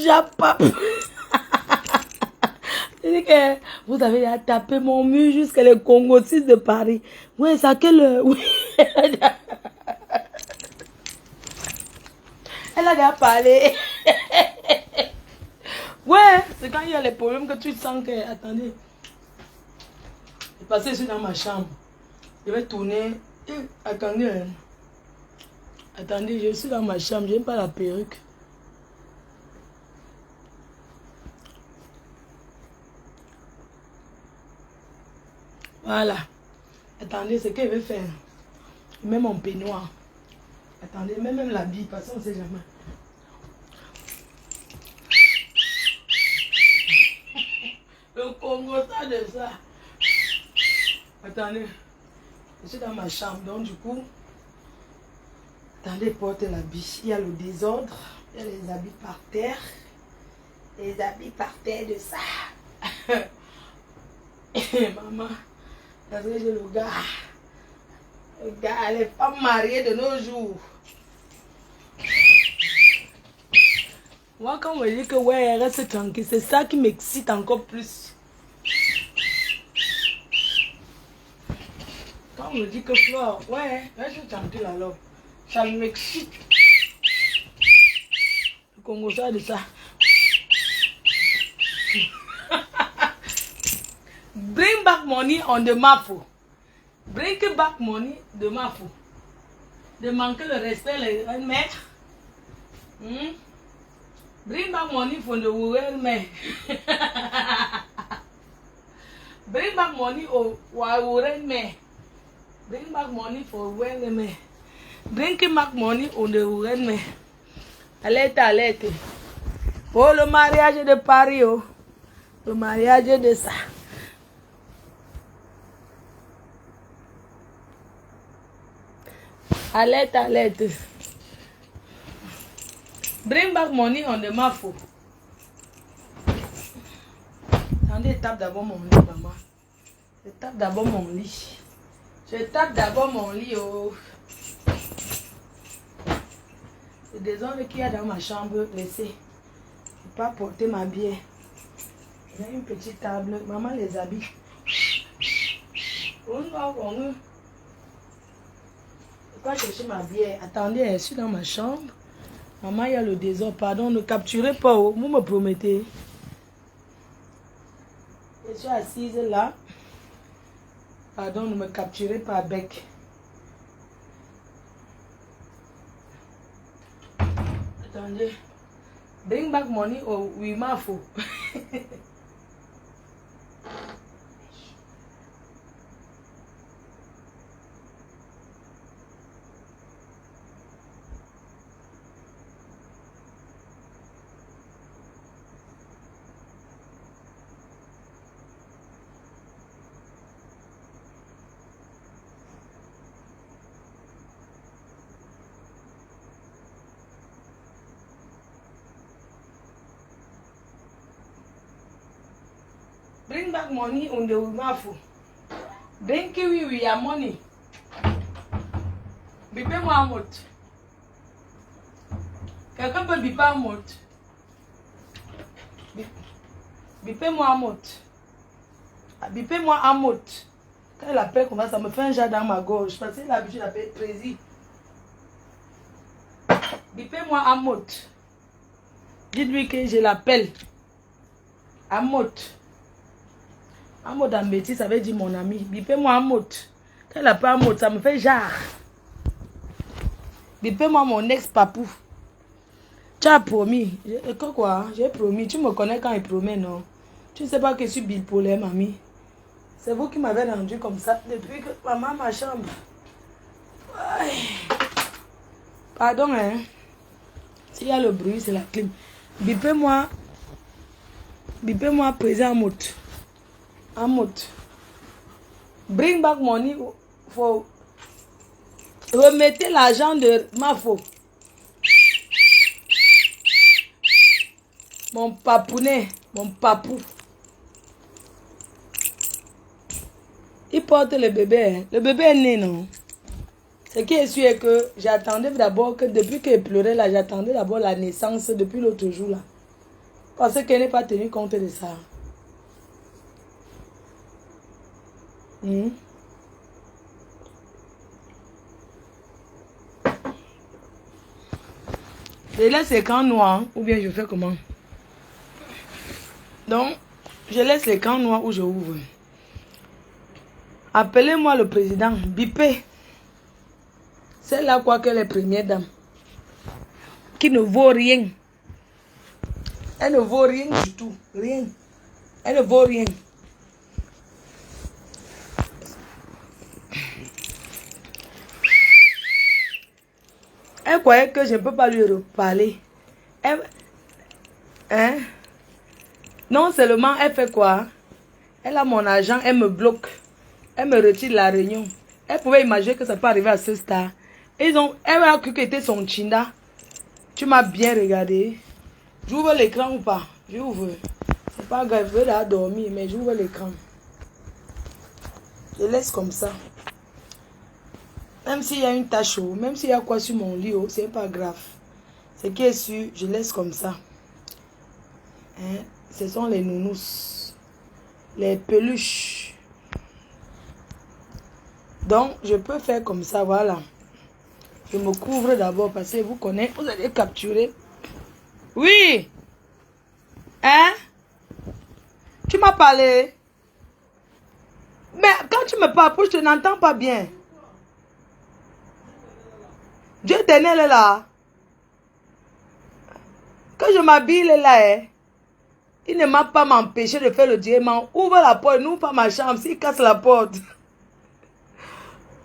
Japap. C'est que vous avez tapé mon mur jusqu'à les Congo 6 de Paris. Oui, c'est à quelle heure? Oui. Elle a déjà parlé. Ouais, c'est quand il y a les problèmes que tu sens que... Attendez. Parce que je suis dans ma chambre. Je vais tourner. Attendez. Attendez, je suis dans ma chambre. J'aime pas la perruque. Voilà. Attendez, c'est ce qu'elle veut faire. Même mon peignoir. Attendez, même l'habit, parce qu'on ne sait jamais. Le Congo, ça de ça. Attendez. Je suis dans ma chambre, donc du coup... Attendez, porte l'habit. Il y a le désordre. Il y a les habits par terre. Les habits par terre de ça. Maman, parce que j'ai le gars. Le gars, les femmes mariées de nos jours. Moi, quand on me dit que ouais, reste tranquille, c'est ça qui m'excite encore plus. Quand on me dit que Flore, ouais, reste tranquille alors. Ça m'excite. Le Congo, ça de ça. Bring back money on the mafo. Bring back money de mafo. De manquer le respect les mères. Bring back money for the women men. Bring back money for women men. Bring back money for women men. Bring back money on the women men. Alerte, alerte. Pour le mariage de Paris, oh. Le mariage de ça. Alerte, alerte. Bring back money on the mafo. Attendez, tape d'abord mon lit, maman. Je tape d'abord mon lit. Je tape d'abord mon lit, oh. C'est des hommes qu'il y a dans ma chambre laissée. Je ne peux pas porter ma bière. Il y a une petite table. Maman les habille. On va pas chercher ma bière. Attendez, je suis dans ma chambre. Maman, il y a le désordre. Pardon, ne capturez pas. Oh. Vous me promettez. Je suis assise là. Pardon, ne me capturez pas avec. Attendez. Bring back money or we mafo. Bring back money on the mafo. Bring we your money. Bipez-moi un mot. Quelqu'un peut biper un mot. Bipez-moi un mot. Bipez-moi un mot. Quand elle appelle comme ça me fait un jas dans ma gorge. Parce que l'habitude d'appeler Prési. Bipez-moi un mot. Dites-lui que je l'appelle. Un mot. Un mot en bêtise, ça veut dire mon ami. Bipez-moi un mot. Quand elle appelle un mot, ça me fait genre. Bipez-moi mon ex-papou. Tu as promis. Quoi? J'ai promis. Tu me connais quand il promet, non? Tu ne sais pas que je suis bipolaire, mamie. C'est vous qui m'avez rendu comme ça depuis que maman ma chambre. Ouais. Pardon, hein. S'il y a le bruit, c'est la clim. Bipez-moi. Bipez-moi présent en mot. En mot. Bring back money for... Remettez l'argent de Mafo. Mon papounet, mon papou. Il porte le bébé. Hein. Le bébé est né, non? Ce qui est sûr est que j'attendais d'abord que depuis qu'il pleurait là, j'attendais d'abord la naissance depuis l'autre jour là. Parce qu'elle n'est pas tenue compte de ça. Je laisse l'écran noir ou bien je fais comment? Donc, je laisse l'écran noir ou je ouvre. Appelez-moi le président. Bipé. C'est là quoi que les premières dames. Qui ne vaut rien. Elle ne vaut rien du tout. Rien. Elle ne vaut rien. Elle croyait que je ne peux pas lui reparler. Elle, hein? Non seulement elle fait quoi? Elle a mon argent, elle me bloque. Elle me retire la réunion. Elle pouvait imaginer que ça peut arriver à ce stade. Elle a cru que c'était son chinda. Tu m'as bien regardé. J'ouvre l'écran ou pas? J'ouvre. C'est pas grave, je vais dormir, mais j'ouvre l'écran. Je laisse comme ça. Même s'il y a une tache, même s'il y a quoi sur mon lit, c'est pas grave. Ce qui est sûr, je laisse comme ça. Hein? Ce sont les nounous. Les peluches. Donc, je peux faire comme ça, voilà. Je me couvre d'abord parce que vous connaissez, vous allez capturer. Oui. Hein? Tu m'as parlé. Mais quand tu me parles, je n'entends pas bien. Dieu éternel est là. Quand je m'habille là, hein, il ne m'a pas m'empêché de faire le diamant. Ouvre la porte, n'ouvre pas ma chambre, s'il casse la porte.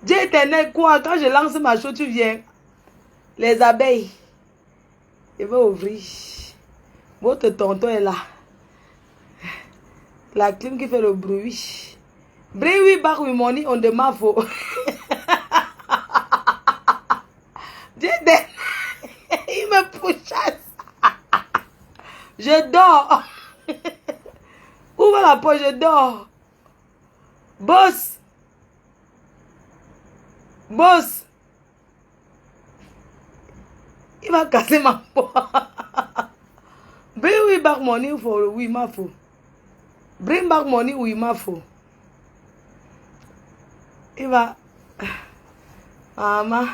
Dieu éternel, quoi? Quand je lance ma chose, tu viens. Les abeilles. Je vais ouvrir. Votre tonton est là. La clim qui fait le bruit. Bring we back with money on the map. Dieu éternel. Il me pousse. Je dors. Ouvre la porte, je dors. Boss. Boss. Il va casser ma porte. Bring we back money for oui, ma faux. Bring back money oui, ma faux. Il va. Maman.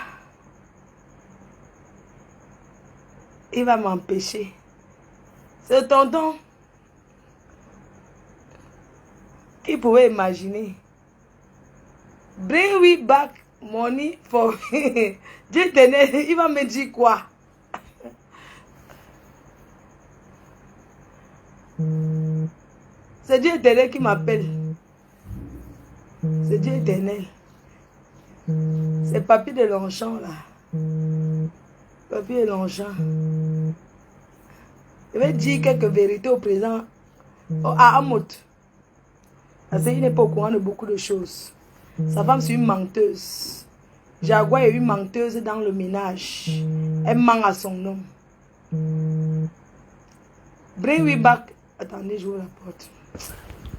Il va m'empêcher. C'est tonton. Qui pouvait imaginer? Bring we back money for... Dieu tenait, il va me dire quoi? C'est Dieu éternel qui m'appelle. C'est Dieu éternel. C'est Papy de Longchamp là. Papy de Longchamp. Je vais dire quelques vérités au présent. À Amot. Parce qu'il n'est pas au courant de beaucoup de choses. Sa femme, c'est une menteuse. Jaguar est une menteuse dans le ménage. Elle ment à son nom. Bring we back. Attendez, j'ouvre la porte.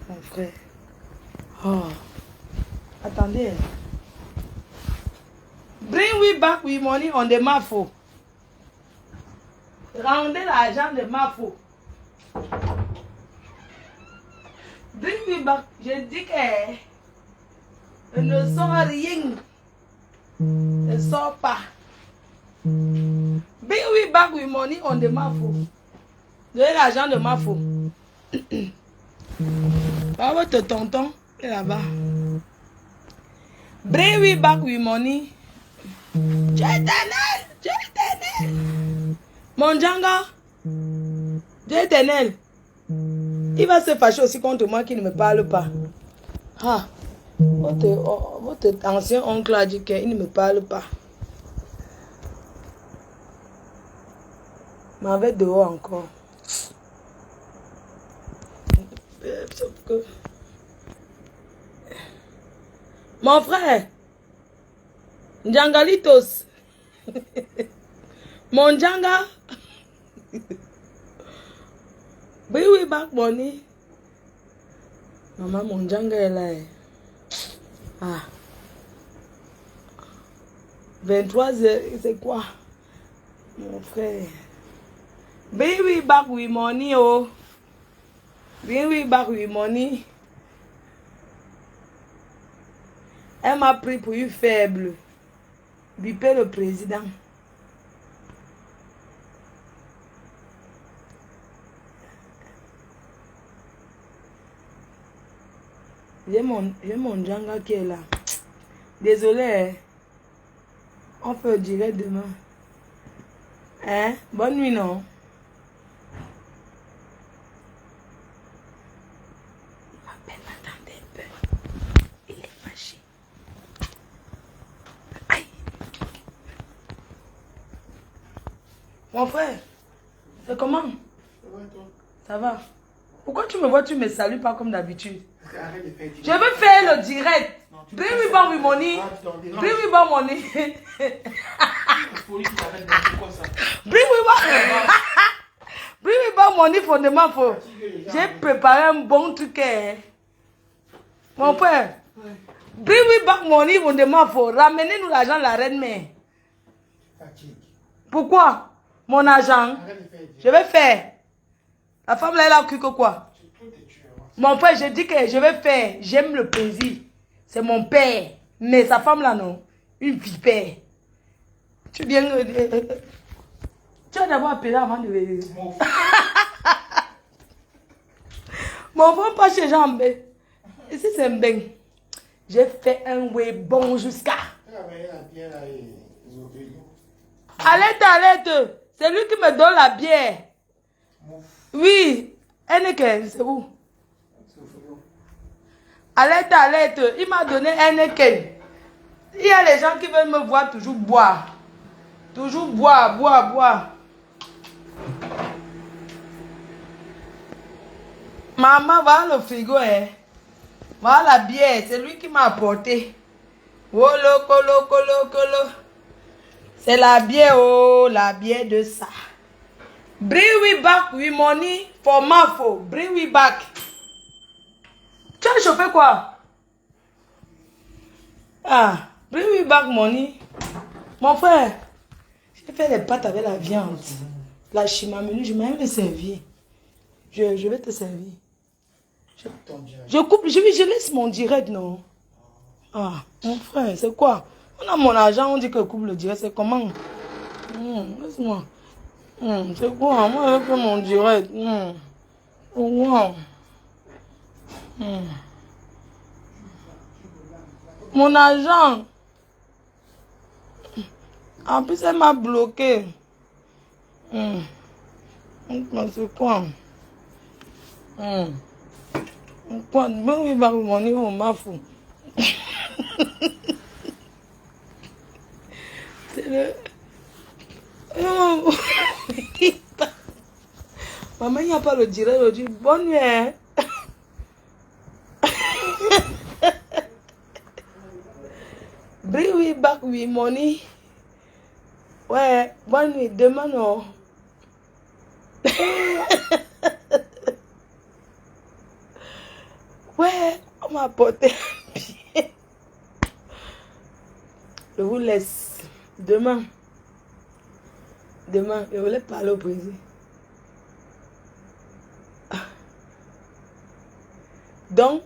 Mon frère. Oh. Attendez. Bring we back with money on the mafo. Rendez l'argent de mafo. Bring me back. Je dis que je ne sors rien. Je ne sors pas. Bring me back with money on the mafo. Donnez l'argent de mafo. Pas votre tonton est là-bas. Bring me back with money. Dieu éternel. Dieu éternel. Mon Djanga. Dieu éternel. Il va se fâcher aussi contre moi qui ne me parle pas. Ah, votre ancien oncle a dit qu'il ne me parle pas. M'avait dehors encore. Mon frère, Djangalitos. Mon Djanga. Bring we back money. Maman, mon Djanga est là. Ah. 23 heures, c'est quoi? Mon frère. Bring we back with money, oh. Bring we back with money. Elle m'a pris pour une faible. Bipé le président. J'ai mon Djanga qui est là. Désolé. Hein. On peut dire demain. Hein? Bonne nuit, non? Il m'appelle, m'attendez un peu. Il est fâché. Aïe. Mon frère, c'est comment? Ça va, toi? Ça va. Pourquoi tu me vois, tu me salues pas comme d'habitude? Je veux faire le direct. Bring me back with money. Bring me back money. Bring me back money for the month. J'ai préparé un bon truc. Mon frère. Bring me back money for the month. Ramenez-nous l'argent de la reine-mère. Pourquoi? Mon argent. Je vais faire. La femme là, elle a cru que quoi? Mon frère, je dis que je vais faire. J'aime le plaisir. C'est mon père. Mais sa femme là, non. Une vipère. Tu viens... tu vas d'abord appeler avant de venir. Mon frère, pas chez Jean. Ici, c'est un bain. J'ai fait un way bon jusqu'à... Alerte. C'est lui qui me donne la bière. Oui. Heineken, c'est où? Alerte. Il m'a donné Heineken. Il y a les gens qui veulent me voir toujours boire. Toujours boire. Maman, voilà le frigo, hein. Voilà la bière. C'est lui qui m'a apporté. Wolo, colo. C'est la bière, oh, la bière de ça. Bring we back with money for Mafo. Bring we back. Tu as chauffé quoi? Ah, bring we back money. Mon frère, j'ai fait les pâtes avec la viande. La chimamenu, je vais me servir. Je vais te servir. Je coupe, je laisse mon direct, non? Ah, mon frère, c'est quoi? On a mon argent, on dit que coupe le direct, c'est comment? Laisse-moi. C'est quoi? Moi, je fais mon direct. Wow. Mon argent. En plus, elle m'a bloqué. C'est quoi? Quoi? Bon, il va mon niveau, m'a fou. C'est le... Oh. Maman, il n'y a pas le direct aujourd'hui. Bonne nuit. Hein? Bring we back with money. Ouais, bonne nuit. Demain, non. Ouais, on m'a apporté un pied. Je vous laisse. Demain, je voulais parler au président. Donc,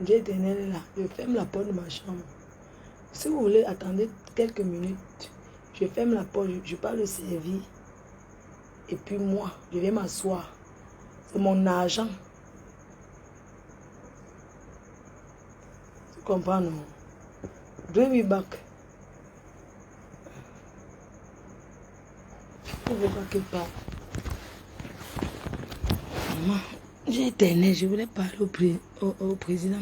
Dieu éternel est là. Je ferme la porte de ma chambre. Si vous voulez, attendez quelques minutes. Je ferme la porte, je pars le servir. Et puis moi, je vais m'asseoir. C'est mon argent. Tu comprends, non? Bring me back. Je ne veux pas qu'il parle. Maman, j'ai éternel, je voulais parler au président.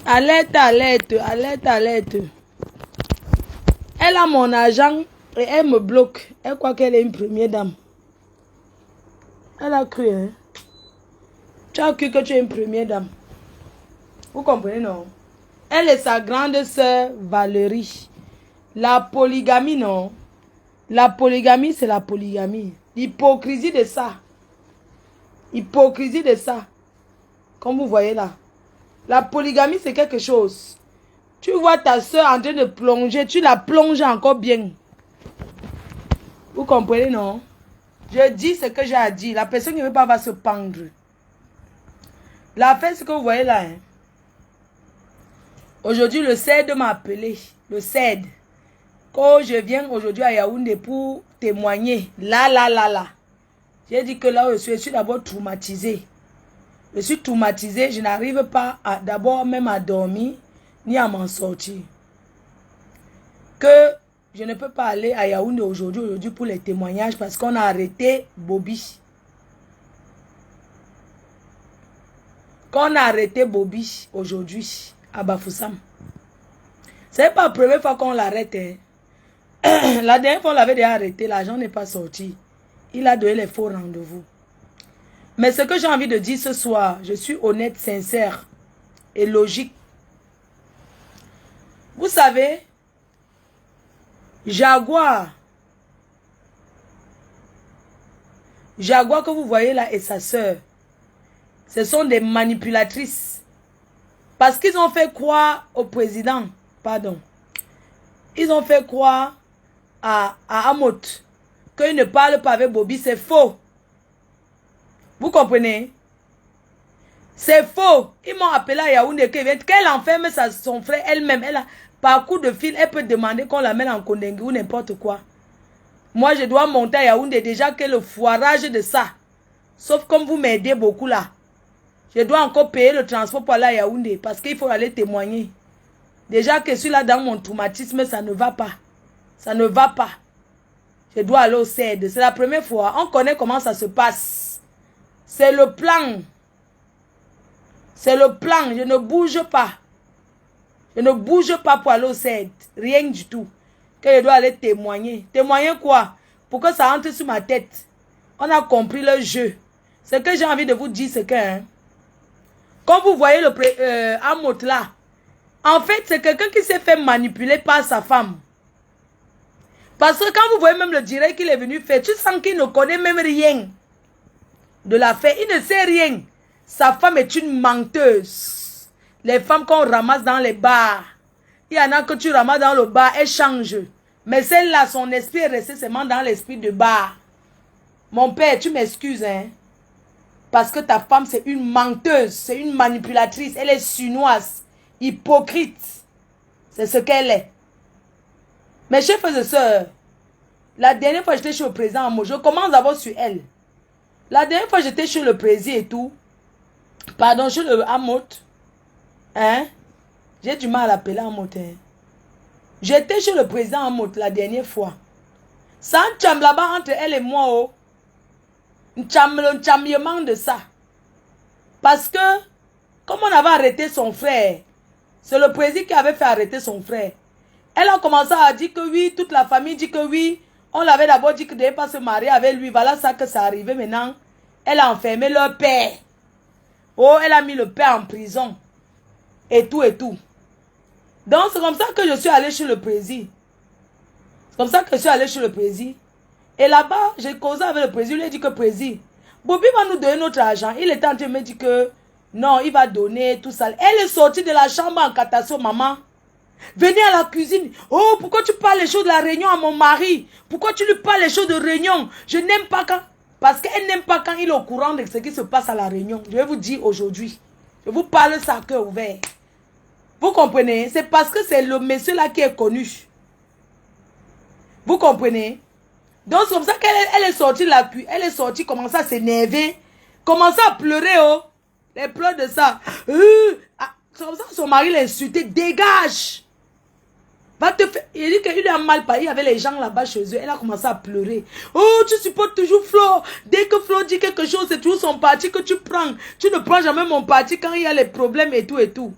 Alerte. Elle a mon argent et elle me bloque. Elle croit qu'elle est une première dame. Elle a cru, hein? Tu as cru que tu es une première dame. Vous comprenez, non? Elle est sa grande sœur Valérie. La polygamie, non? La polygamie, c'est la polygamie. L'hypocrisie de ça. Hypocrisie de ça. Comme vous voyez là. La polygamie, c'est quelque chose. Tu vois ta soeur en train de plonger, tu la plonges encore bien. Vous comprenez, non? Je dis ce que j'ai à dire. La personne qui ne veut pas va se pendre. La fin, ce que vous voyez là. Hein? Aujourd'hui, le CED m'a appelé. Le CED. Quand je viens aujourd'hui à Yaoundé pour témoigner. Là. J'ai dit que là, je suis d'abord traumatisé. Je suis traumatisé. Je n'arrive pas d'abord même à dormir, ni à m'en sortir. Que je ne peux pas aller à Yaoundé aujourd'hui pour les témoignages parce qu'on a arrêté Bobby. Qu'on a arrêté Bobby aujourd'hui à Bafoussam. Ce n'est pas la première fois qu'on l'arrête. Hein. La dernière fois, on l'avait déjà arrêté. L'argent n'est pas sorti. Il a donné les faux rendez-vous. Mais ce que j'ai envie de dire ce soir, je suis honnête, sincère et logique. Vous savez, Jaguar que vous voyez là et sa sœur, ce sont des manipulatrices. Parce qu'ils ont fait croire au président, ils ont fait croire à Amot qu'il ne parle pas avec Bobby, c'est faux. Vous comprenez? C'est faux. Ils m'ont appelé à Yaoundé qu'elle enferme son frère elle-même. Par coup de fil, elle peut demander qu'on l'amène en Kondengui ou n'importe quoi. Moi, je dois monter à Yaoundé déjà que le foirage de ça. Sauf comme vous m'aidez beaucoup là. Je dois encore payer le transport pour aller à Yaoundé parce qu'il faut aller témoigner. Déjà que celui-là dans mon traumatisme, ça ne va pas. Ça ne va pas. Je dois aller au CED. C'est la première fois. On connaît comment ça se passe. C'est le plan. C'est le plan. Je ne bouge pas. Je ne bouge pas pour aller au CED. Rien du tout. Que je dois aller témoigner. Témoigner quoi? Pour que ça entre sur ma tête. On a compris le jeu. Ce que j'ai envie de vous dire, c'est que... Hein, quand vous voyez le Amot là, en fait, c'est quelqu'un qui s'est fait manipuler par sa femme. Parce que quand vous voyez même le direct qu'il est venu faire, tu sens qu'il ne connaît même rien de l'affaire. Il ne sait rien. Sa femme est une menteuse. Les femmes qu'on ramasse dans les bars, il y en a que tu ramasses dans le bar, elles changent. Mais celle-là, son esprit est resté seulement dans l'esprit de bar. Mon père, tu m'excuses, hein. Parce que ta femme, c'est une menteuse, c'est une manipulatrice. Elle est chinoise, hypocrite. C'est ce qu'elle est. Mes chers frères et sœurs, la dernière fois j'étais chez le président Amo, je commence d'abord sur elle. La dernière fois j'étais chez le président et tout, pardon, chez le Amot, hein, j'ai du mal à l'appeler Amot, hein. J'étais chez le président Amot la dernière fois. Ça un cham là-bas entre elle et moi, oh. Un chamiement de ça. Parce que, comme on avait arrêté son frère, c'est le président qui avait fait arrêter son frère. Elle a commencé à dire que oui, toute la famille dit que oui. On l'avait d'abord dit que ne devait pas se marier avec lui. Voilà ça que ça arrivait maintenant. Elle a enfermé leur père. Oh, elle a mis le père en prison. Et tout et tout. Donc c'est comme ça que je suis allée chez le président. C'est comme ça que je suis allée chez le président. Et là-bas, j'ai causé avec le président. Il a dit que président, Bobby va nous donner notre argent. Il était en train de me dire que non, il va donner tout ça. Elle est sortie de la chambre en catastrophe, maman. Venez à la cuisine. Oh, pourquoi tu parles les choses de la réunion à mon mari? Pourquoi tu lui parles les choses de réunion? Je n'aime pas quand... Parce qu'elle n'aime pas quand il est au courant de ce qui se passe à la réunion. Je vais vous dire aujourd'hui. Je vous parle ça à cœur ouvert. Vous comprenez? C'est parce que c'est le monsieur là qui est connu. Vous comprenez? Donc c'est comme ça qu'elle est sortie de la cuisine. Elle est sortie, commence à s'énerver. Commence à pleurer, oh. Les pleurs de ça. C'est comme ça que son mari l'a insulté. Dégage! Va te faire... Il dit qu'il a mal parlé avec les gens là-bas chez eux. Elle a commencé à pleurer. Oh, tu supportes toujours Flo. Dès que Flo dit quelque chose, c'est toujours son parti que tu prends. Tu ne prends jamais mon parti quand il y a les problèmes et tout et tout.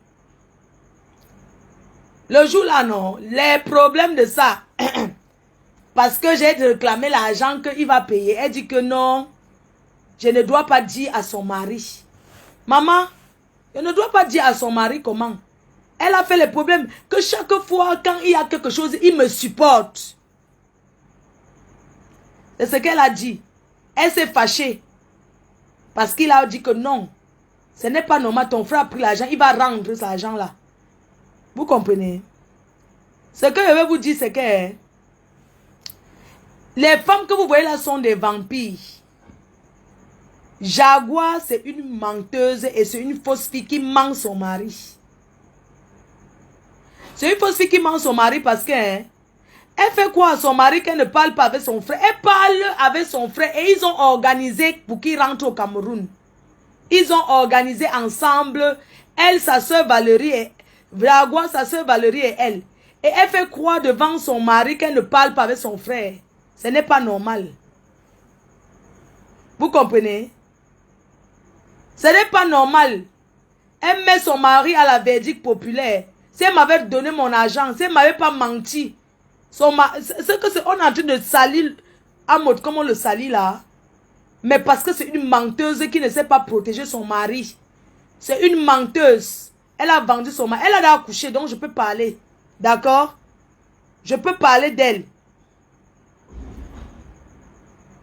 Le jour là, non. Les problèmes de ça. Parce que j'ai réclamé l'argent qu'il va payer. Elle dit que non. Je ne dois pas dire à son mari. Maman, je ne dois pas dire à son mari comment. Elle a fait les problèmes que chaque fois quand il y a quelque chose, il me supporte. C'est ce qu'elle a dit. Elle s'est fâchée. Parce qu'il a dit que non. Ce n'est pas normal. Ton frère a pris l'argent. Il va rendre cet argent-là. Vous comprenez? Ce que je vais vous dire, c'est que... Les femmes que vous voyez là sont des vampires. Jaguar, c'est une menteuse et c'est une fausse fille qui ment son mari. C'est une fausse fille qui ment son mari parce que elle fait quoi à son mari qu'elle ne parle pas avec son frère? Elle parle avec son frère et ils ont organisé pour qu'il rentre au Cameroun. Ils ont organisé ensemble, elle, sa soeur Valérie, et Jaguar, sa soeur Valérie et elle. Et elle fait croire devant son mari qu'elle ne parle pas avec son frère. Ce n'est pas normal. Vous comprenez? Ce n'est pas normal. Elle met son mari à la verdict populaire. Si elle m'avait donné mon argent, si elle ne m'avait pas menti, on est en train de salir à mode comme on le salit là. Mais parce que c'est une menteuse qui ne sait pas protéger son mari. C'est une menteuse. Elle a vendu son mari. Elle a accouché, donc je peux parler. D'accord? Je peux parler d'elle.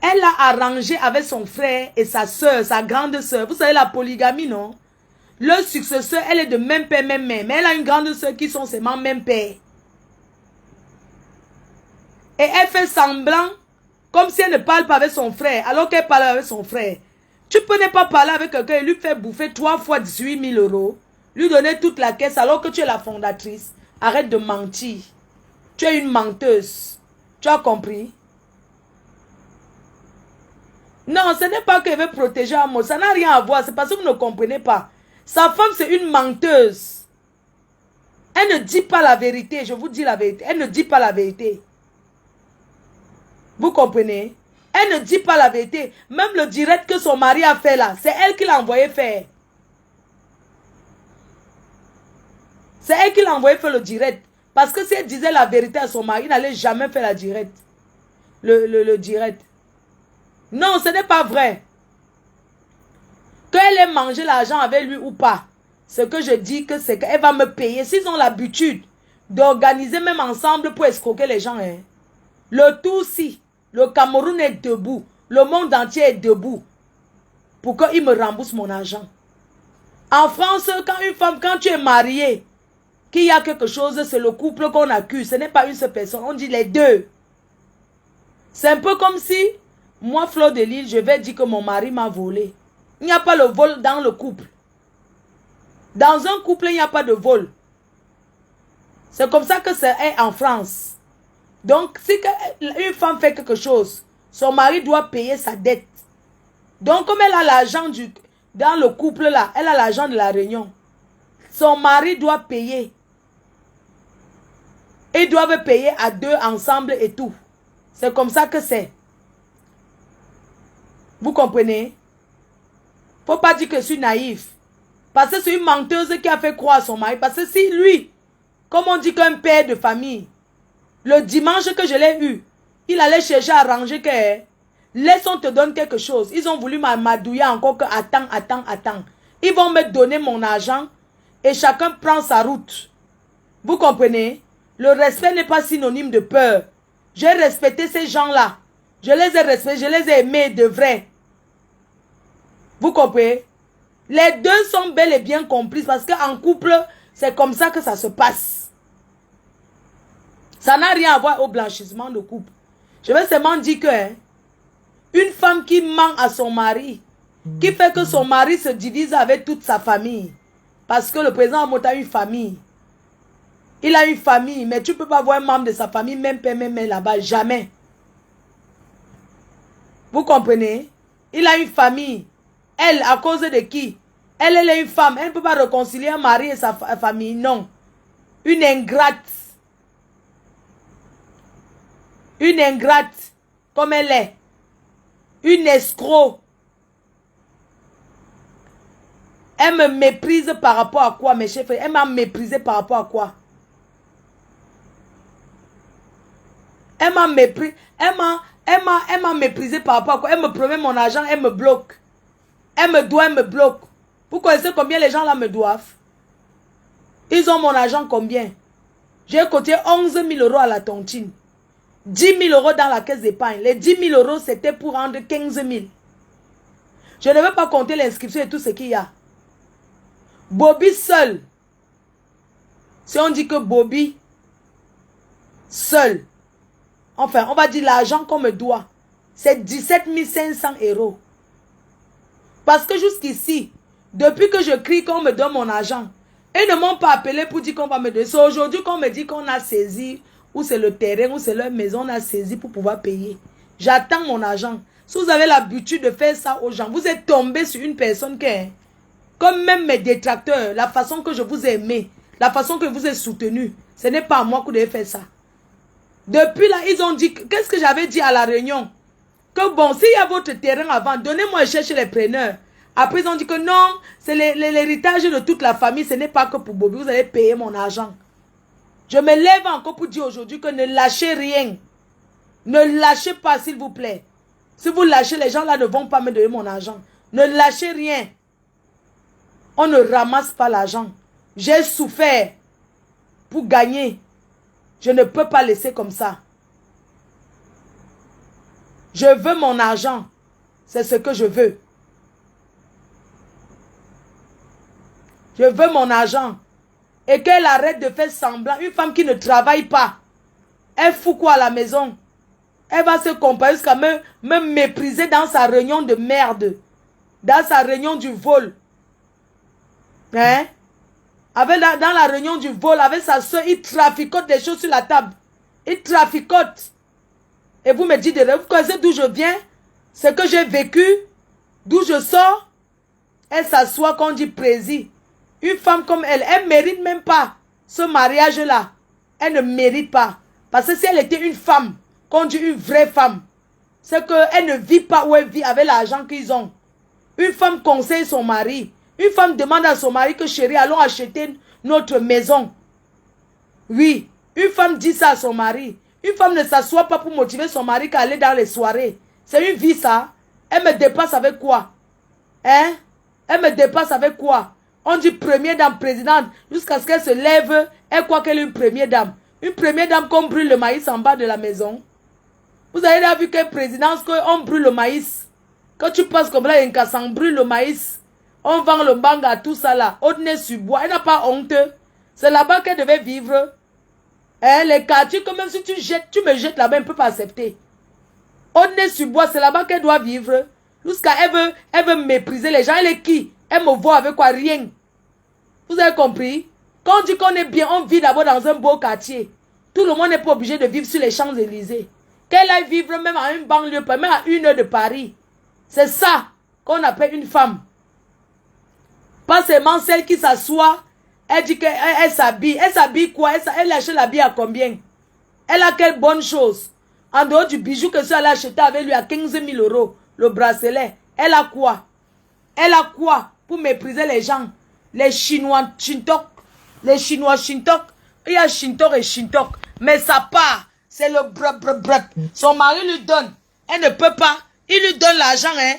Elle a arrangé avec son frère et sa soeur, sa grande soeur. Vous savez la polygamie, non? Le successeur, elle est de même père, même mère. Mais elle a une grande soeur qui sont seulement même père. Et elle fait semblant comme si elle ne parle pas avec son frère, alors qu'elle parle avec son frère. Tu peux ne pas parler avec quelqu'un et lui faire bouffer 3 fois 18 000 €. Lui donner toute la caisse alors que tu es la fondatrice. Arrête de mentir. Tu es une menteuse. Tu as compris? Non, ce n'est pas qu'elle veut protéger Amos. Ça n'a rien à voir. C'est parce que vous ne comprenez pas. Sa femme, c'est une menteuse. Elle ne dit pas la vérité. Je vous dis la vérité. Elle ne dit pas la vérité. Vous comprenez? Elle ne dit pas la vérité. Même le direct que son mari a fait là, c'est elle qui l'a envoyé faire. C'est elle qui l'a envoyé faire le direct. Parce que si elle disait la vérité à son mari, il n'allait jamais faire la direct. Le direct. Non, ce n'est pas vrai. Qu'elle ait mangé l'argent avec lui ou pas, ce que je dis que c'est qu'elle va me payer. S'ils ont l'habitude d'organiser même ensemble pour escroquer les gens. Hein. Le tout si, le Cameroun est debout. Le monde entier est debout. Pour qu'ils me remboursent mon argent. En France, quand tu es marié, qu'il y a quelque chose, c'est le couple qu'on accuse. Ce n'est pas une seule personne. On dit les deux. C'est un peu comme si, moi, Fleur de Lille, je vais dire que mon mari m'a volé. Il n'y a pas le vol dans le couple. Dans un couple, il n'y a pas de vol. C'est comme ça que c'est en France. Donc, si une femme fait quelque chose, son mari doit payer sa dette. Donc, comme elle a l'argent dans le couple là, elle a l'argent de la réunion. Son mari doit payer. Ils doivent payer à deux ensemble et tout. C'est comme ça que c'est. Vous comprenez? Faut pas dire que je suis naïf. Parce que c'est une menteuse qui a fait croire à son mari. Parce que si lui, comme on dit qu'un père de famille, le dimanche que je l'ai eu, il allait chercher à arranger que laisse on te donne quelque chose. Ils ont voulu m'amadouiller encore que attends. Ils vont me donner mon argent et chacun prend sa route. Vous comprenez? Le respect n'est pas synonyme de peur. J'ai respecté ces gens-là. Je les ai respectés, je les ai aimés de vrai. Vous comprenez? Les deux sont bel et bien complices parce qu'en couple, c'est comme ça que ça se passe. Ça n'a rien à voir au blanchissement de couple. Je vais seulement dire que une femme qui ment à son mari, qui fait que son mari se divise avec toute sa famille, parce que le président Amota a une famille. Il a une famille, mais tu ne peux pas voir un membre de sa famille, même père, même mère là-bas, jamais. Vous comprenez? Il a une famille. Elle, à cause de qui? Elle est une femme. Elle ne peut pas réconcilier un mari et sa famille. Non. Une ingrate. Une ingrate. Comme elle est. Une escroc. Elle me méprise par rapport à quoi, mes chefs? Elle m'a méprisé par rapport à quoi? Elle m'a méprisé. Elle m'a méprisé par rapport à quoi? Elle me promet mon argent, elle me bloque. Elle me doit, elle me bloque. Vous connaissez combien les gens là me doivent? Ils ont mon argent combien? J'ai coté 11 000 € à la tontine. 10 000 € dans la caisse d'épargne. Les 10 000 € c'était pour rendre 15 000. Je ne veux pas compter l'inscription et tout ce qu'il y a. Bobby seul. Si on dit que Bobby seul, enfin, on va dire l'argent qu'on me doit, c'est 17 500 €. Parce que jusqu'ici, depuis que je crie qu'on me donne mon argent, ils ne m'ont pas appelé pour dire qu'on va me donner. C'est aujourd'hui qu'on me dit qu'on a saisi, ou c'est le terrain, ou c'est leur maison, on a saisi pour pouvoir payer. J'attends mon argent. Si vous avez l'habitude de faire ça aux gens, vous êtes tombé sur une personne qui est, comme même mes détracteurs, la façon que je vous ai aimé, la façon que je vous ai soutenu, ce n'est pas à moi que vous devez faire ça. Depuis là, ils ont dit, qu'est-ce que j'avais dit à la réunion? Que bon, s'il y a votre terrain avant, donnez-moi chercher les preneurs. Après, ils ont dit que non, c'est l'héritage de toute la famille, ce n'est pas que pour Bobby, vous allez payer mon argent. Je me lève encore pour dire aujourd'hui que ne lâchez rien. Ne lâchez pas, s'il vous plaît. Si vous lâchez, les gens là ne vont pas me donner mon argent. Ne lâchez rien. On ne ramasse pas l'argent. J'ai souffert pour gagner. Je ne peux pas laisser comme ça. Je veux mon argent. C'est ce que je veux. Je veux mon argent. Et qu'elle arrête de faire semblant. Une femme qui ne travaille pas. Elle fout quoi à la maison? Elle va se comparer jusqu'à me mépriser dans sa réunion de merde. Dans sa réunion du vol. Hein? Dans la réunion du vol, avec sa soeur, il traficote des choses sur la table. Il traficote. Et vous me dites, vous connaissez d'où je viens? Ce que j'ai vécu? D'où je sors? Elle s'assoit quand on dit prési. Une femme comme elle, elle ne mérite même pas ce mariage-là. Elle ne mérite pas. Parce que si elle était une femme, qu'on dit une vraie femme, c'est qu'elle ne vit pas où elle vit avec l'argent qu'ils ont. Une femme conseille son mari. Une femme demande à son mari que chérie, allons acheter notre maison. Oui, une femme dit ça à son mari. Une femme ne s'assoit pas pour motiver son mari qu'à aller dans les soirées. C'est une vie ça. Elle me dépasse avec quoi? Hein? Elle me dépasse avec quoi? On dit première dame présidente jusqu'à ce qu'elle se lève. Elle croit qu'elle est une première dame. Une première dame qu'on brûle le maïs en bas de la maison. Vous avez déjà vu quelle présidence qu'on brûle le maïs? Quand tu passes comme là, on brûle le maïs. On vend le banga, tout ça là. Au-dessus sur bois. Elle n'a pas honte. C'est là-bas qu'elle devait vivre. Hein, les quartiers, comme même si tu me jettes là-bas, elle ne peut pas accepter. Au-dessus sur bois, c'est là-bas qu'elle doit vivre. Jusqu'à elle veut mépriser les gens. Elle est qui? Elle me voit avec quoi? Rien. Vous avez compris? Quand on dit qu'on est bien, on vit d'abord dans un beau quartier. Tout le monde n'est pas obligé de vivre sur les Champs-Élysées. Qu'elle aille vivre même à une banlieue, même à 1 heure de Paris. C'est ça qu'on appelle une femme. Pas seulement celle qui s'assoit, elle dit qu'elle s'habille. Elle s'habille quoi? Elle achète l'habit à combien? Elle a quelle bonne chose? En dehors du bijou que elle a acheté avec lui à 15 000 €, le bracelet. Elle a quoi? Elle a quoi pour mépriser les gens? Les Chinois Shintok. Les Chinois Shintok. Il y a Shintok et Shintok. Mais ça part. C'est le brep. Son mari lui donne. Elle ne peut pas. Il lui donne l'argent, hein.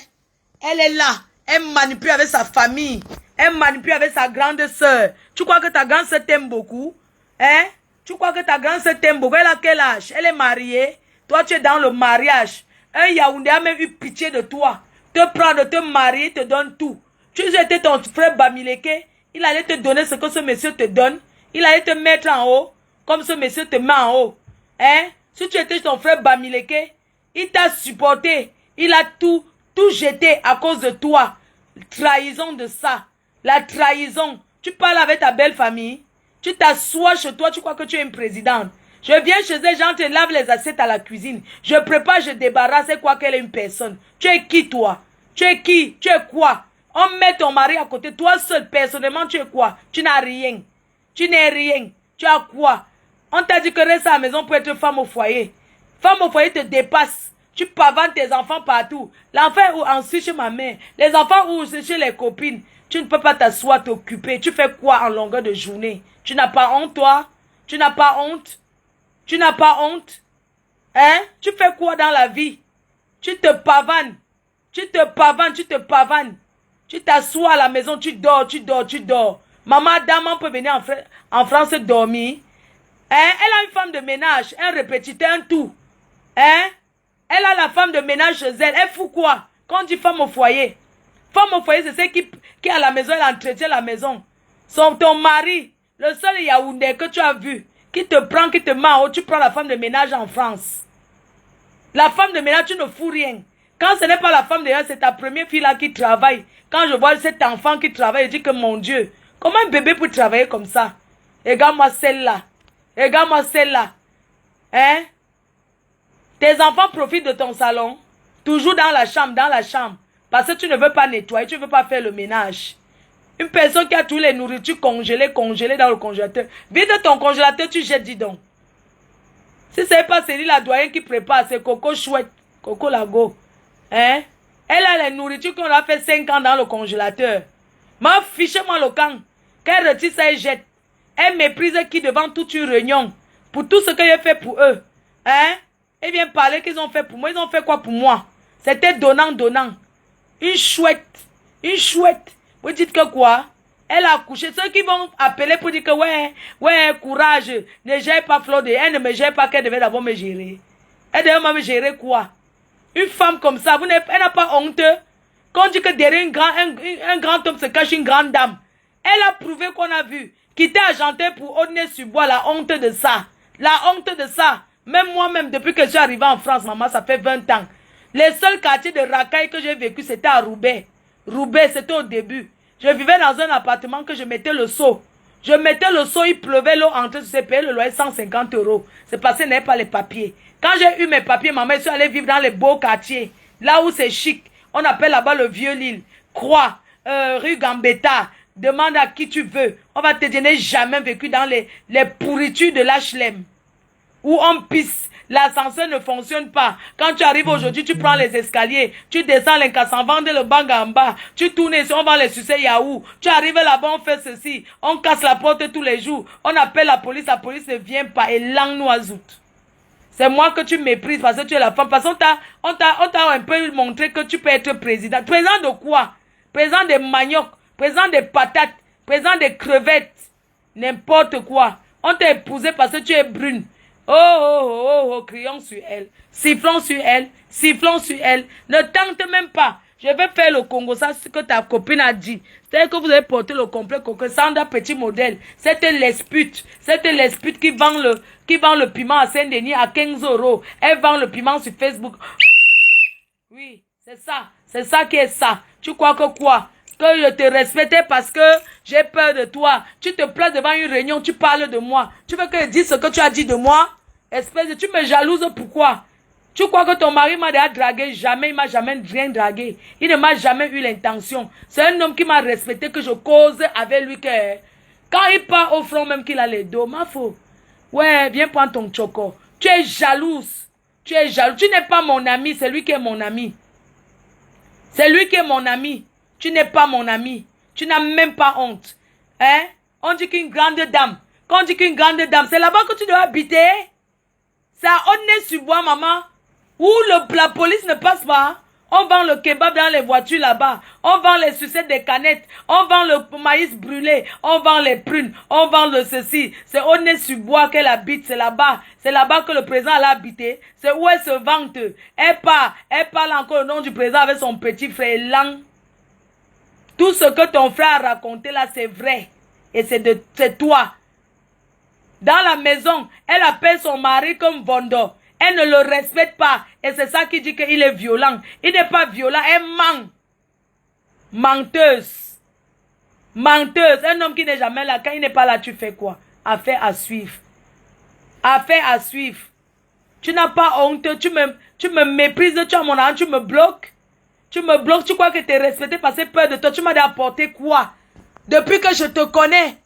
Elle est là. Elle manipule avec sa famille. Elle manipule avec sa grande soeur. Tu crois que ta grande soeur t'aime beaucoup? Hein? Tu crois que ta grande soeur t'aime beaucoup? Elle a quel âge? Elle est mariée. Toi, tu es dans le mariage. Un Yaoundé a même eu pitié de toi. Te prendre, te marier, te donne tout. Tu étais ton frère Bamileke. Il allait te donner ce que ce monsieur te donne. Il allait te mettre en haut. Comme ce monsieur te met en haut. Hein? Si tu étais ton frère Bamileke, il t'a supporté. Il a tout jeté à cause de toi. Trahison de ça. La trahison. Tu parles avec ta belle famille. Tu t'assois chez toi. Tu crois que tu es une présidente. Je viens chez elle, gens te lave les assiettes à la cuisine. Je prépare, je débarrasse. C'est quoi qu'elle est une personne? Tu es qui toi? Tu es qui? Tu es quoi? On met ton mari à côté. Toi seul, personnellement, tu es quoi? Tu n'as rien. Tu n'es rien. Tu as quoi? On t'a dit que reste à la maison pour être femme au foyer. Femme au foyer te dépasse. Tu pavanes tes enfants partout. L'enfant ou ensuite chez ma mère. Les enfants ou chez les copines. Tu ne peux pas t'asseoir, t'occuper. Tu fais quoi en longueur de journée? Tu n'as pas honte, toi? Tu n'as pas honte? Tu n'as pas honte? Hein? Tu fais quoi dans la vie? Tu te pavanes. Tu te pavanes, tu te pavanes. Tu t'assois à la maison, tu dors. Maman, dame, on peut venir en France dormir. Hein? Elle a une femme de ménage, un répétiteur, un tout. Hein? Elle a la femme de ménage chez elle. Elle fout quoi? Quand on dit femme au foyer. Femme au foyer, c'est celle qui à la maison, elle entretient la maison. Ton mari, le seul Yaoundé que tu as vu, qui te prend, qui te met en haut, tu prends la femme de ménage en France. La femme de ménage, tu ne fous rien. Quand ce n'est pas la femme de ménage, c'est ta première fille là qui travaille. Quand je vois cet enfant qui travaille, je dis que mon Dieu, comment un bébé peut travailler comme ça? Regarde-moi celle-là. Regarde-moi celle-là. Hein? Tes enfants profitent de ton salon. Toujours dans la chambre, dans la chambre. Parce que tu ne veux pas nettoyer, tu ne veux pas faire le ménage. Une personne qui a tous les nourritures congelées dans le congélateur. Vide ton congélateur, tu jettes, dis donc. Si ce n'est pas Céline la doyenne qui prépare, c'est Coco Chouette, Coco Lago. Hein? Elle a les nourritures qu'on a fait 5 ans dans le congélateur. Ma fichez-moi le camp. Qu'elle retire ça et jette. Elle méprise qui devant toute une réunion. Pour tout ce que j'ai fait pour eux. Hein? Elle vient parler qu'ils ont fait pour moi. Ils ont fait quoi pour moi? C'était donnant. Une chouette. Une chouette. Vous dites que quoi? Elle a accouché. Ceux qui vont appeler pour dire que ouais, courage. Ne gère pas Flode. Elle ne me gère pas qu'elle devait d'abord me gérer. Elle devait me gérer quoi? Une femme comme ça, elle n'a pas honte. Quand on dit que derrière un grand homme se cache une grande dame. Elle a prouvé qu'on a vu. Quitter Argentin pour Aulnay-sur-Bois, la honte de ça. La honte de ça. Même moi-même, depuis que je suis arrivée en France, maman, ça fait 20 ans. Les seuls quartiers de racaille que j'ai vécu, c'était à Roubaix. Roubaix, c'était au début. Je vivais dans un appartement que je mettais le seau. Je mettais le seau, il pleuvait, l'eau entrait, je payais le loyer 150 €. C'est parce que je n'avais pas les papiers. Quand j'ai eu mes papiers, maman, je suis allée vivre dans les beaux quartiers. Là où c'est chic. On appelle là-bas le Vieux-Lille. Croix, rue Gambetta. Demande à qui tu veux. On va te dire, je n'ai jamais vécu dans les pourritures de l'HLM. Où on pisse. L'ascenseur ne fonctionne pas. Quand tu arrives aujourd'hui, tu prends les escaliers. Tu descends les cassants, vends le bang en bas. Tu tournes ici, on vend les sucés Yahoo. Tu arrives là-bas, on fait ceci. On casse la porte tous les jours. On appelle la police ne vient pas. Et langue nous azoute. C'est moi que tu méprises parce que tu es la femme. Parce qu'on t'a un peu montré que tu peux être président. Président de quoi? Président des maniocs, président des patates, président des crevettes. N'importe quoi. On t'a épousé parce que tu es brune. Oh, crions sur elle. Sifflons sur elle. Sifflons sur elle. Ne tente même pas. Je vais faire le Congo, ça, ce que ta copine a dit. C'est que vous avez porté le complet Coco. Sandra Petit Modèle. C'était l'espute. C'était l'espute qui vend le piment à Saint-Denis à 15 €. Elle vend le piment sur Facebook. Oui, c'est ça. C'est ça qui est ça. Tu crois que quoi? Que je te respectais parce que j'ai peur de toi. Tu te places devant une réunion, tu parles de moi. Tu veux que je dise ce que tu as dit de moi? Espèce de... Tu me jalouses pourquoi? Tu crois que ton mari m'a déjà dragué? Jamais, il m'a jamais rien dragué. Il ne m'a jamais eu l'intention. C'est un homme qui m'a respecté, que je cause avec lui. Que quand il part au front, même qu'il a les dos, ma faux. Ouais, viens prendre ton choco. Tu es jalouse. Tu es jalouse. Tu n'es pas mon ami, c'est lui qui est mon ami. C'est lui qui est mon ami. Tu n'es pas mon ami. Tu n'as même pas honte. Hein? On dit qu'une grande dame. Quand on dit qu'une grande dame, c'est là-bas que tu dois habiter. C'est à Aulnay-sur-Bois, maman. Où la police ne passe pas. On vend le kebab dans les voitures là-bas. On vend les sucettes des canettes. On vend le maïs brûlé. On vend les prunes. On vend le ceci. C'est Aulnay-sur-Bois qu'elle habite. C'est là-bas. C'est là-bas que le président l'a habité. C'est où elle se vante. Elle parle encore au nom du président avec son petit frère Lang. Tout ce que ton frère a raconté là, c'est vrai. Et c'est toi. Dans la maison, elle appelle son mari comme Bondo. Elle ne le respecte pas. Et c'est ça qui dit qu'il est violent. Il n'est pas violent, elle ment. Menteuse. Menteuse. Un homme qui n'est jamais là. Quand il n'est pas là, tu fais quoi? Affaire à suivre. Affaire à suivre. Tu n'as pas honte. Tu me méprises. Tu as mon argent. Tu me bloques. Tu me bloques. Tu crois que tu es respecté parce que peur de toi. Tu m'as apporté quoi? Depuis que je te connais.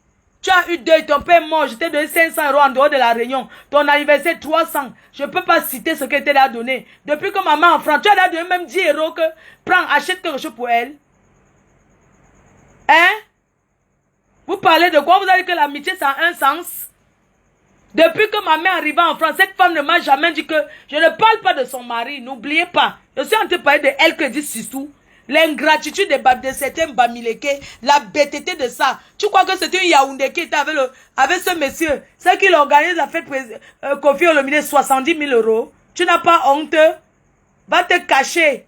Tu as eu deuil, ton père est mort, je t'ai donné 500 € en dehors de la réunion. Ton anniversaire, 300. Je ne peux pas citer ce que tu as donné. Depuis que maman en France, tu as donné même 10 € que prends, achète quelque chose pour elle. Hein? Vous parlez de quoi? Vous avez dit que l'amitié, ça a un sens. Depuis que ma mère est arrivée en France, cette femme ne m'a jamais dit que je ne parle pas de son mari. N'oubliez pas. Je suis en train de parler de elle que dit Sissou. L'ingratitude de certains Bamileke, la bêteté de ça. Tu crois que c'était une Yaoundé qui était avec ce monsieur? C'est qu'il organise la fête Kofi Olomide 70 000 €. Tu n'as pas honte? Va te cacher.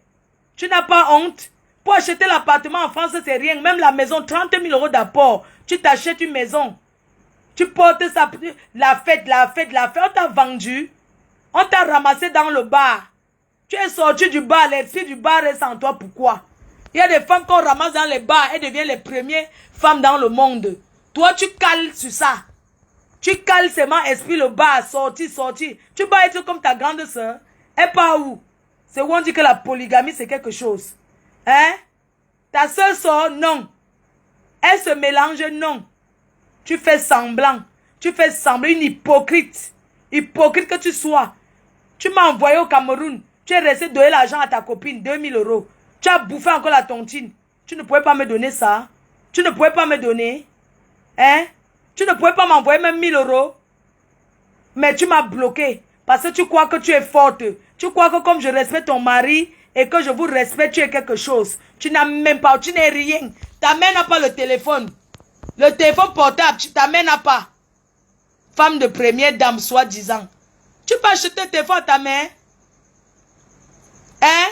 Tu n'as pas honte? Pour acheter l'appartement en France, c'est rien. Même la maison, 30 000 € d'apport. Tu t'achètes une maison. Tu portes ça. La fête. On t'a vendu. On t'a ramassé dans le bar. Tu es sorti du bar, l'esprit du bar reste en toi. Pourquoi? Il y a des femmes qu'on ramasse dans les bars, elles deviennent les premières femmes dans le monde. Toi, tu cales sur ça. Tu cales seulement esprit le bar, sorti. Tu vas être comme ta grande soeur. Et pas où? C'est où on dit que la polygamie, c'est quelque chose. Hein? Ta soeur sort, non. Elle se mélange, non. Tu fais semblant. Tu fais semblant, une hypocrite. Hypocrite que tu sois. Tu m'as envoyé au Cameroun. Tu es resté donner l'argent à ta copine, 2000 €. Tu as bouffé encore la tontine. Tu ne pouvais pas me donner ça. Tu ne pouvais pas me donner. Hein? Tu ne pouvais pas m'envoyer même 1000 €. Mais tu m'as bloqué. Parce que tu crois que tu es forte. Tu crois que comme je respecte ton mari et que je vous respecte, tu es quelque chose. Tu n'as même pas, tu n'es rien. Ta mère n'a pas le téléphone. Le téléphone portable, ta mère n'a pas. Femme de première dame, soi-disant. Tu peux acheter le téléphone à ta mère? Hein?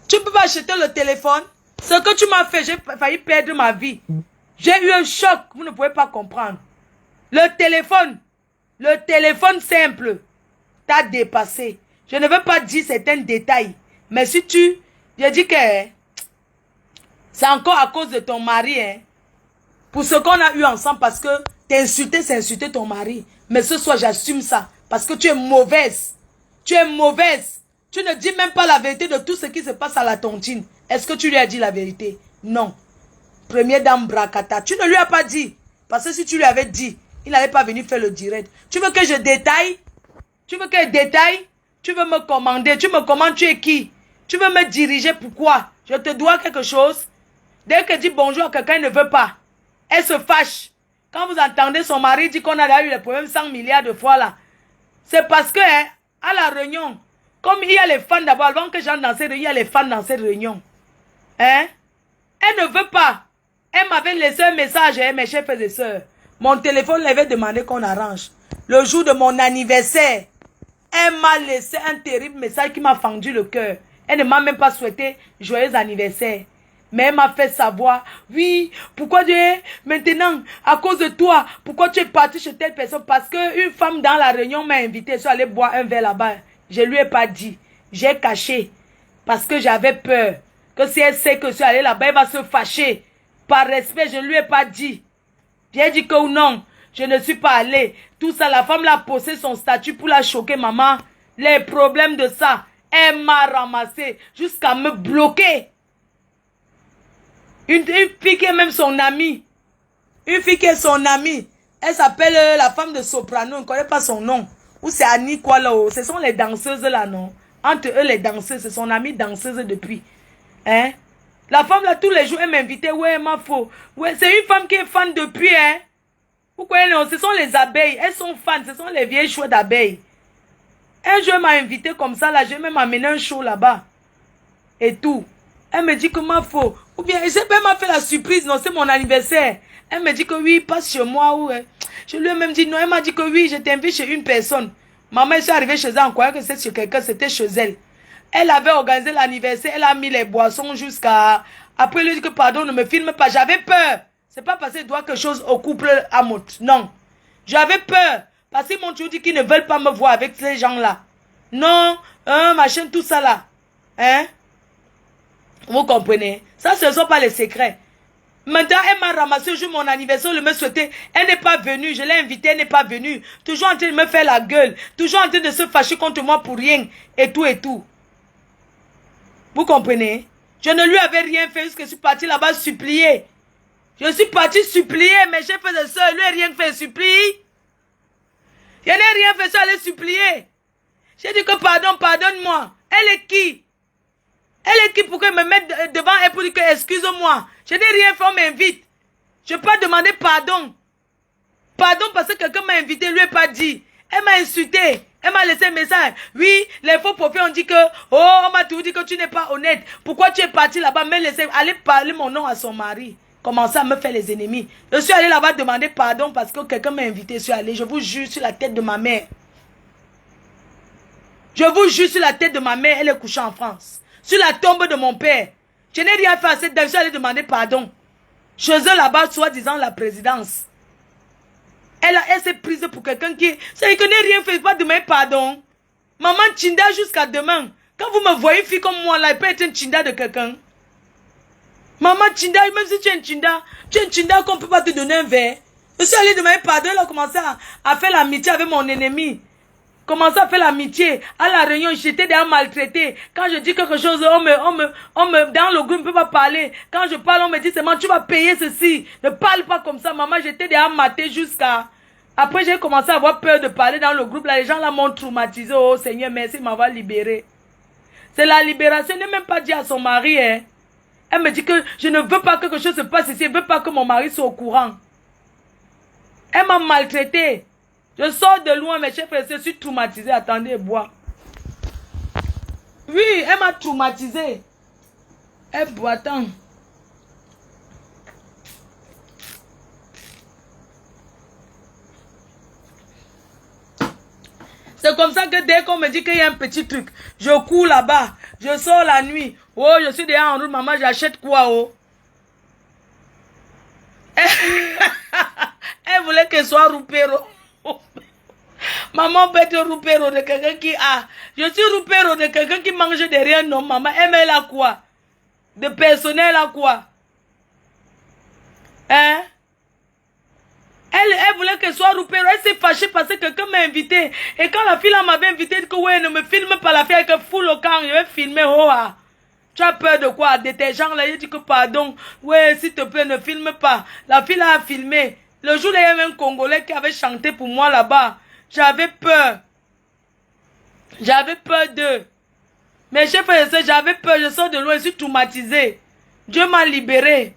Tu peux pas acheter le téléphone? Ce que tu m'as fait, j'ai failli perdre ma vie. J'ai eu un choc, vous ne pouvez pas comprendre. Le téléphone simple t'a dépassé. Je ne veux pas dire certains détails. Mais si je dis que c'est encore à cause de ton mari. Hein, pour ce qu'on a eu ensemble, parce que t'insulter, c'est insulter ton mari. Mais ce soir, j'assume ça. Parce que tu es mauvaise. Tu es mauvaise. Tu ne dis même pas la vérité de tout ce qui se passe à la tontine. Est-ce que tu lui as dit la vérité? Non. Première dame Bracata. Tu ne lui as pas dit. Parce que si tu lui avais dit, il n'allait pas venir faire le direct. Tu veux que je détaille? Tu veux que je détaille? Tu veux me commander? Tu me commandes, tu es qui? Tu veux me diriger, pourquoi? Je te dois quelque chose? Dès que dit bonjour à quelqu'un, il ne veut pas. Elle se fâche. Quand vous entendez son mari dire qu'on a eu les problèmes 100 milliards de fois là, c'est parce que, hein, à la réunion, comme il y a les fans d'abord, avant que j'entre dans ces réunions, il y a les fans dans ces réunions. Hein? Elle ne veut pas. Elle m'avait laissé un message, hein, mes chefs et sœurs. Mon téléphone l'avait demandé qu'on arrange. Le jour de mon anniversaire, elle m'a laissé un terrible message qui m'a fendu le cœur. Elle ne m'a même pas souhaité joyeux anniversaire. Mais elle m'a fait savoir, oui, pourquoi maintenant, à cause de toi, pourquoi tu es parti chez telle personne? Parce qu'une femme dans la réunion m'a invité, je suis allée boire un verre là-bas. Je ne lui ai pas dit. J'ai caché. Parce que j'avais peur. Que si elle sait que je suis allée là-bas, elle va se fâcher. Par respect, je ne lui ai pas dit. J'ai dit que non, je ne suis pas allée. Tout ça, la femme l'a posé son statut pour la choquer, maman. Les problèmes de ça, elle m'a ramassé jusqu'à me bloquer. Une fille qui est même son amie. Une fille qui est son amie. Elle s'appelle la femme de Soprano. On ne connaît pas son nom. Ou c'est Annie quoi là. Ce sont les danseuses là, non? Entre eux, les danseuses. C'est son amie danseuse depuis. Hein? La femme là, tous les jours, elle m'invitait. Ouais, ma faux. Ouais, c'est une femme qui est fan depuis, hein? Vous connaissez, non? Ce sont les abeilles. Elles sont fans. Ce sont les vieilles chouettes d'abeilles. Un jour, elle m'a invité comme ça là. J'ai même amené un show là-bas. Et tout. Elle me dit que ma faux. Ou bien, elle m'a fait la surprise, non, c'est mon anniversaire. Elle me dit que oui, passe chez moi. Ou, je lui ai même dit non, elle m'a dit que oui, je t'invite chez une personne. Maman, je suis arrivée chez elle en croyant que c'était chez quelqu'un, c'était chez elle. Elle avait organisé l'anniversaire, elle a mis les boissons jusqu'à... Après, elle lui dit que pardon, ne me filme pas. J'avais peur. C'est pas parce qu'elle doit quelque chose au couple Amout. Non. J'avais peur. Parce qu'ils m'ont toujours dit qu'ils ne veulent pas me voir avec ces gens-là. Non, machin, tout ça là. Hein? Vous comprenez? Ça, ce ne sont pas les secrets. Maintenant, elle m'a ramassé le jour de mon anniversaire, elle me souhaitait. Elle n'est pas venue. Je l'ai invitée, elle n'est pas venue. Toujours en train de me faire la gueule. Toujours en train de se fâcher contre moi pour rien. Et tout, et tout. Vous comprenez? Je ne lui avais rien fait jusqu'à je suis parti là-bas supplier. Je suis parti supplier, mes chefs et soeurs. Lui n'a rien fait, supplie. Je n'ai rien fait, ça allait supplier. J'ai dit que pardon, pardonne-moi. Elle est qui? Elle est qui pour qu'elle me mette devant elle pour dire que excuse-moi. Je n'ai rien fait, on m'invite. Je peux pas demander pardon. Pardon parce que quelqu'un m'a invité, lui n'a pas dit. Elle m'a insulté. Elle m'a laissé un message. Oui, les faux prophètes ont dit que, oh, on m'a tout dit que tu n'es pas honnête. Pourquoi tu es parti là-bas, me laisser aller parler mon nom à son mari. Commencer à me faire les ennemis. Je suis allé là-bas demander pardon parce que quelqu'un m'a invité. Je suis allé, je vous jure sur la tête de ma mère. Je vous jure sur la tête de ma mère, elle est couchée en France. Sur la tombe de mon père. Je n'ai rien fait à cette dame, je suis allé demander pardon. Chez eux là-bas, soi-disant la présidence. Elle s'est prise pour quelqu'un qui... C'est que je n'ai rien fait, pas demander pardon. Maman Chinda jusqu'à demain. Quand vous me voyez une fille comme moi, là, elle peut être une Chinda de quelqu'un. Maman Chinda, même si tu es une Chinda qu'on ne peut pas te donner un verre. Je suis allée demander pardon, elle a commencé à faire l'amitié avec mon ennemi. Commencer à faire l'amitié. À la réunion, j'étais déjà maltraité. Quand je dis quelque chose, dans le groupe, on ne peut pas parler. Quand je parle, on me dit seulement, tu vas payer ceci. Ne parle pas comme ça, maman. J'étais déjà matée jusqu'à... Après, j'ai commencé à avoir peur de parler dans le groupe. Là, les gens là m'ont traumatisé. Oh Seigneur, merci de m'avoir libéré. C'est la libération. Elle n'a même pas dit à son mari. Hein. Elle me dit que je ne veux pas que quelque chose se passe ici. Elle ne veut pas que mon mari soit au courant. Elle m'a maltraité. Je sors de loin, mes chers frères, je suis traumatisée. Attendez, bois. Oui, elle m'a traumatisée. Elle boit tant. C'est comme ça que dès qu'on me dit qu'il y a un petit truc, je cours là-bas, je sors la nuit. Oh, je suis déjà en route, maman, j'achète quoi, oh? Elle voulait qu'elle soit roupéro. Maman peut être roupéro de quelqu'un qui a. Je suis roupéro de quelqu'un qui mange derrière non, maman. Elle a quoi? De personnel à quoi? Hein? Elle voulait qu'elle soit roupéro. Elle s'est fâchée parce que quelqu'un m'a invité. Et quand la fille m'avait invité, elle dit que ouais, ne me filme pas la fille avec un full au camp. Je vais filmer. Oh, ah. Tu as peur de quoi? De tes gens là, il dit que pardon. Ouais, s'il te plaît, ne filme pas. La fille a filmé. Le jour là, il y avait un Congolais qui avait chanté pour moi là-bas. J'avais peur. J'avais peur d'eux. Mes chers frères et sœurs, j'avais peur. Je sors de loin, je suis traumatisé. Dieu m'a libéré.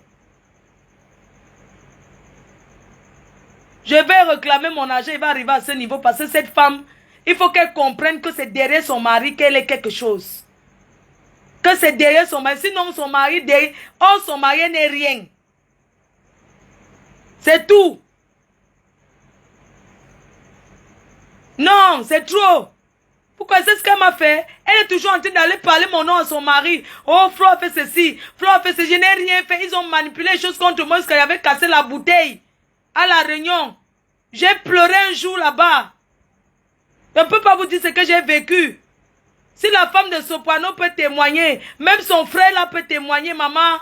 Je vais réclamer mon argent, il va arriver à ce niveau parce que cette femme, il faut qu'elle comprenne que c'est derrière son mari qu'elle est quelque chose. Que c'est derrière son mari. Sinon, son mari, son mari n'est rien. C'est tout. Non, c'est trop. Pourquoi c'est ce qu'elle m'a fait? Elle est toujours en train d'aller parler mon nom à son mari. Oh, Flo a fait ceci. Flo a fait ceci. Je n'ai rien fait. Ils ont manipulé les choses contre moi parce qu'elle avait cassé la bouteille. À la réunion. J'ai pleuré un jour là-bas. Je ne peux pas vous dire ce que j'ai vécu. Si la femme de Soprano peut témoigner, même son frère là peut témoigner, maman.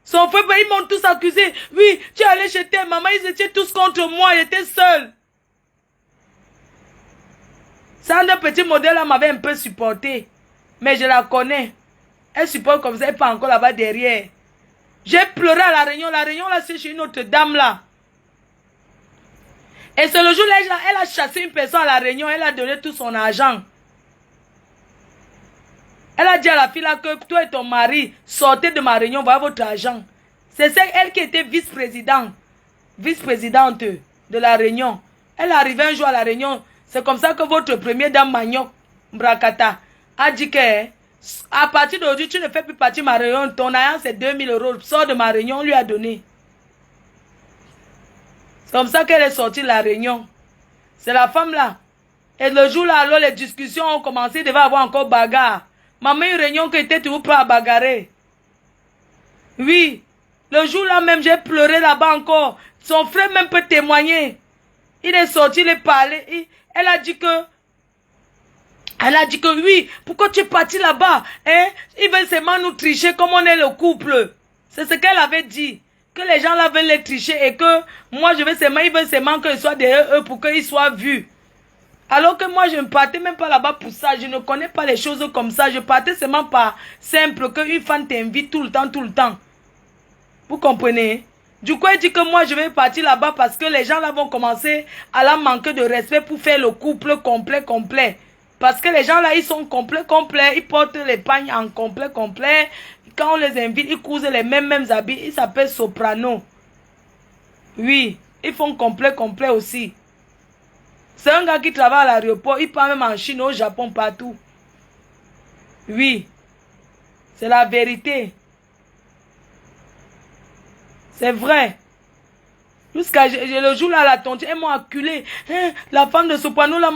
Son frère, ils m'ont tous accusé. Oui, tu es allé chez tes maman, ils étaient tous contre moi, j'étais seule. Ça, un petit modèle là m'avait un peu supporté. Mais je la connais. Elle supporte comme ça, elle n'est pas encore là-bas derrière. J'ai pleuré à la réunion. La réunion là, c'est chez une autre dame là. Et c'est le jour là, elle a chassé une personne à la réunion, elle a donné tout son argent. Elle a dit à la fille là que toi et ton mari, sortez de ma réunion, voyez votre argent. C'est elle qui était vice-présidente de la réunion. Elle est arrivée un jour à la réunion. C'est comme ça que votre première dame Magnoc Mbrakata a dit que à partir d'aujourd'hui, tu ne fais plus partie de ma réunion. Ton argent, c'est 2000 €. Sors de ma réunion, on lui a donné. C'est comme ça qu'elle est sortie de la réunion. C'est la femme là. Et le jour là, alors les discussions ont commencé, il devait avoir encore bagarre. Maman, une réunion qui était toujours prête à bagarrer. Oui. Le jour là même, j'ai pleuré là-bas encore. Son frère même peut témoigner. Il est sorti, il est parlé. Elle a dit que oui, pourquoi tu es parti là-bas? Hein? Ils veulent seulement nous tricher comme on est le couple. C'est ce qu'elle avait dit. Que les gens là veulent les tricher et que moi ils veulent seulement qu'ils soient derrière eux pour qu'ils soient vus. Alors que moi je ne partais même pas là-bas pour ça. Je ne connais pas les choses comme ça. Je partais seulement par simple qu'une femme t'invite tout le temps. Vous comprenez? Du coup, elle dit que moi je vais partir là-bas parce que les gens là vont commencer à la manquer de respect pour faire le couple complet. Parce que les gens là, ils sont complets. Ils portent les pagnes en complet. Quand on les invite, ils cousent les mêmes habits. Ils s'appellent Soprano. Oui, ils font complet aussi. C'est un gars qui travaille à l'aéroport. Il part même en Chine, au Japon, partout. Oui, c'est la vérité. C'est vrai. Jusqu'à le jour là, la tante, elles m'ont acculé. Hein, la femme de Soprano là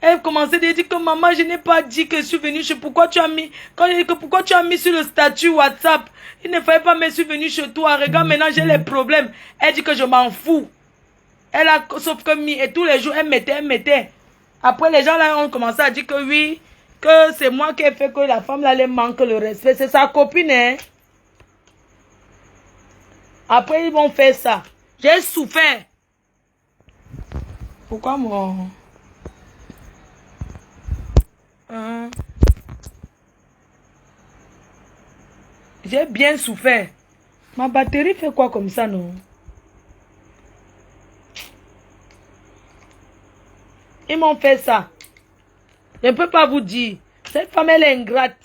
elle commençait à dire que maman, je n'ai pas dit que je suis venue chez. Pourquoi tu as mis, quand j'ai dit que pourquoi tu as mis sur le statut WhatsApp, il ne fallait pas me suis venue chez toi. Regarde maintenant j'ai les problèmes. Elle dit que je m'en fous. Elle a sauf que mis et tous les jours elle mettait. Après, les gens là ont commencé à dire que oui, que c'est moi qui ai fait que la femme là elle manque le respect. C'est sa copine, hein. Après, ils vont faire ça. J'ai souffert. Pourquoi mon... Hein? J'ai bien souffert. Ma batterie fait quoi comme ça, non? Ils m'ont fait ça. Je ne peux pas vous dire. Cette femme, elle est ingrate.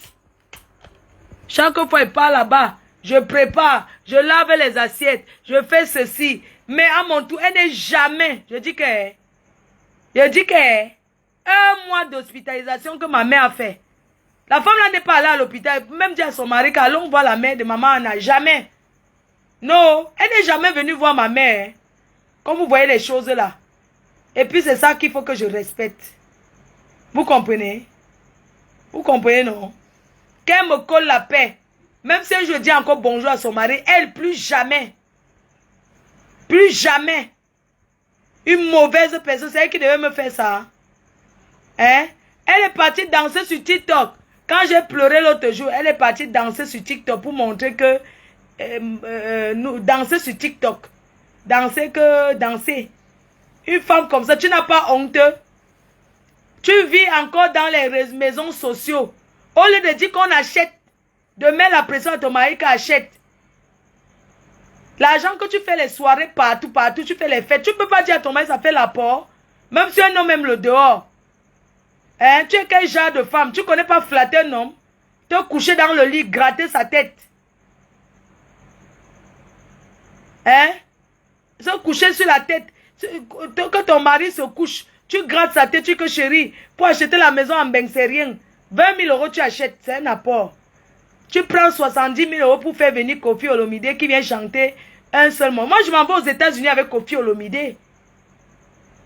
Chaque fois qu'elle part là-bas, je prépare, je lave les assiettes, je fais ceci. Mais à mon tour, elle n'est jamais. Je dis que... Un mois d'hospitalisation que ma mère a fait. La femme là n'est pas allée à l'hôpital. Même dit à son mari qu'allons voir la mère de maman Anna. Jamais. Non, elle n'est jamais venue voir ma mère. Comme vous voyez les choses là. Et puis c'est ça qu'il faut que je respecte. Vous comprenez? Vous comprenez, non? Qu'elle me colle la paix. Même si je dis encore bonjour à son mari, elle, plus jamais. Plus jamais. Une mauvaise personne, c'est elle qui devait me faire ça. Hein? Elle est partie danser sur TikTok. Quand j'ai pleuré l'autre jour, elle est partie danser sur TikTok pour montrer que... danser sur TikTok. Danser. Une femme comme ça, tu n'as pas honte. Tu vis encore dans les maisons sociaux. Au lieu de dire qu'on achète, de mettre la pression à ton mari qui achète. L'argent que tu fais les soirées partout, tu fais les fêtes. Tu ne peux pas dire à ton mari ça fait l'apport. Même si un homme aime le dehors. Hein? Tu es quel genre de femme? Tu ne connais pas flatter un homme? Te coucher dans le lit, gratter sa tête. Hein? Se coucher sur la tête. Que ton mari se couche. Tu grattes sa tête, tu que chérie. Pour acheter la maison en Beng, c'est rien. 20 000 euros, tu achètes. C'est un apport. Tu prends 70 000 euros pour faire venir Koffi Olomide qui vient chanter un seul mot. Moi, je m'en vais aux États-Unis avec Koffi Olomide.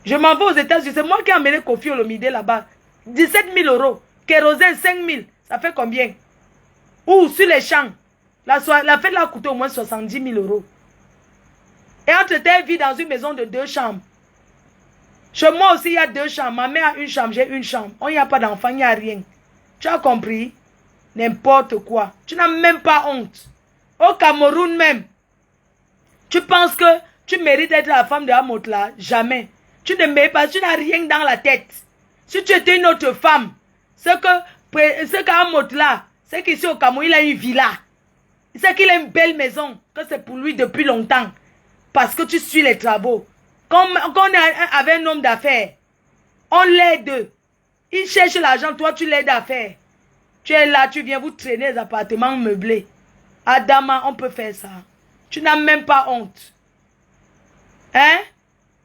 Je m'en vais aux États-Unis. C'est moi qui ai emmené Koffi Olomide là-bas. 17 000 euros. Kérosène, 5 000. Ça fait combien? Ou sur les champs. La fête là a coûté au moins 70 000 euros. Et entre-temps, elle vit dans une maison de 2 chambres. Chez moi aussi, il y a 2 chambres. Ma mère a une chambre, j'ai une chambre. On n'y a pas d'enfant, il n'y a rien. Tu as compris? N'importe quoi. Tu n'as même pas honte. Au Cameroun même. Tu penses que tu mérites d'être la femme de Amotla? Jamais. Tu ne mérites pas, tu n'as rien dans la tête. Si tu étais une autre femme, ce qu'Amotla, c'est qu'ici au Cameroun, il a une villa. C'est qu'il a une belle maison, que c'est pour lui depuis longtemps. Parce que tu suis les travaux. Quand on est avec un homme d'affaires, on l'aide. Il cherche l'argent, toi tu l'aides à faire. Tu es là, tu viens vous traîner les appartements meublés. Adama, on peut faire ça. Tu n'as même pas honte. Hein?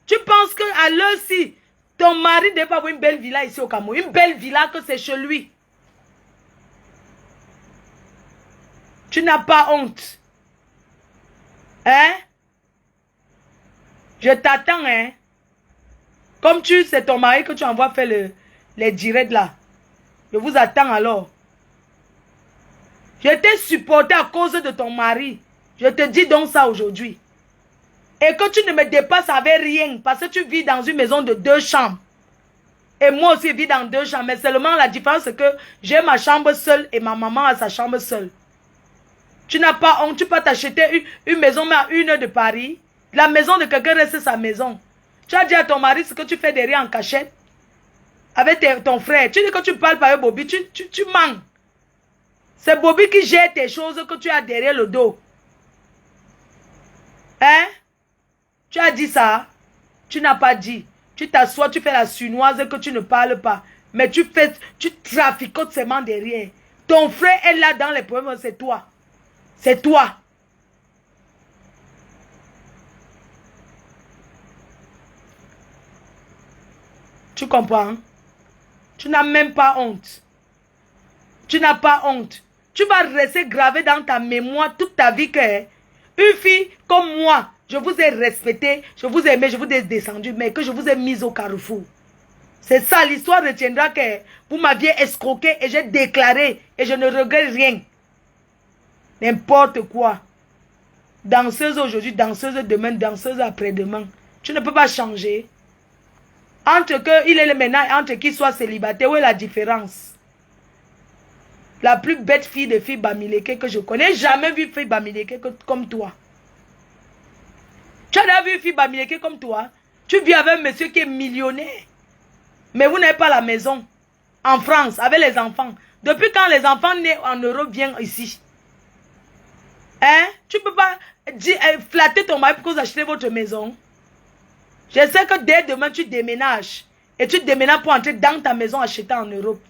Tu penses qu'à l'heure-ci, ton mari ne doit pas avoir une belle villa ici au Cameroun. Une belle villa que c'est chez lui. Tu n'as pas honte. Hein? Je t'attends, hein? Comme c'est ton mari que tu envoies faire les directs là. Je vous attends alors. Je t'ai supporté à cause de ton mari. Je te dis donc ça aujourd'hui. Et que tu ne me dépasses avec rien. Parce que tu vis dans une maison de 2 chambres. Et moi aussi, je vis dans 2 chambres. Mais seulement la différence, c'est que j'ai ma chambre seule et ma maman a sa chambre seule. Tu n'as pas honte. Tu peux t'acheter une maison, mais à 1 heure de Paris. La maison de quelqu'un reste sa maison. Tu as dit à ton mari ce que tu fais derrière en cachette. Avec ton frère. Tu dis que tu parles pas avec Bobby. Tu mens. C'est Bobby qui gère tes choses que tu as derrière le dos. Hein? Tu as dit ça? Tu n'as pas dit. Tu t'assois, tu fais la suinoise que tu ne parles pas. Mais tu traficotes seulement derrière. Ton frère est là dans les problèmes, c'est toi. C'est toi. Tu comprends? Tu n'as même pas honte. Tu n'as pas honte. Tu vas rester gravé dans ta mémoire toute ta vie que une fille comme moi, je vous ai respecté, je vous ai aimé, je vous ai descendu, mais que je vous ai mis au carrefour. C'est ça, l'histoire retiendra que vous m'aviez escroqué et j'ai déclaré et je ne regrette rien. N'importe quoi. Danseuse aujourd'hui, danseuse demain, danseuse après-demain. Tu ne peux pas changer. Entre que il est le maintenant et entre qu'il soit célibataire, où est la différence? La plus bête fille de fille Bamileke que je connais. Jamais vu fille Bamileke comme toi. Tu as déjà vu une fille Bamileke comme toi? Tu vis avec un monsieur qui est millionnaire. Mais vous n'avez pas la maison. En France, avec les enfants. Depuis quand les enfants nés en Europe viennent ici? Hein? Tu ne peux pas flatter ton mari pour que vous achetez votre maison. Je sais que dès demain, tu déménages. Et tu déménages pour entrer dans ta maison achetée en Europe.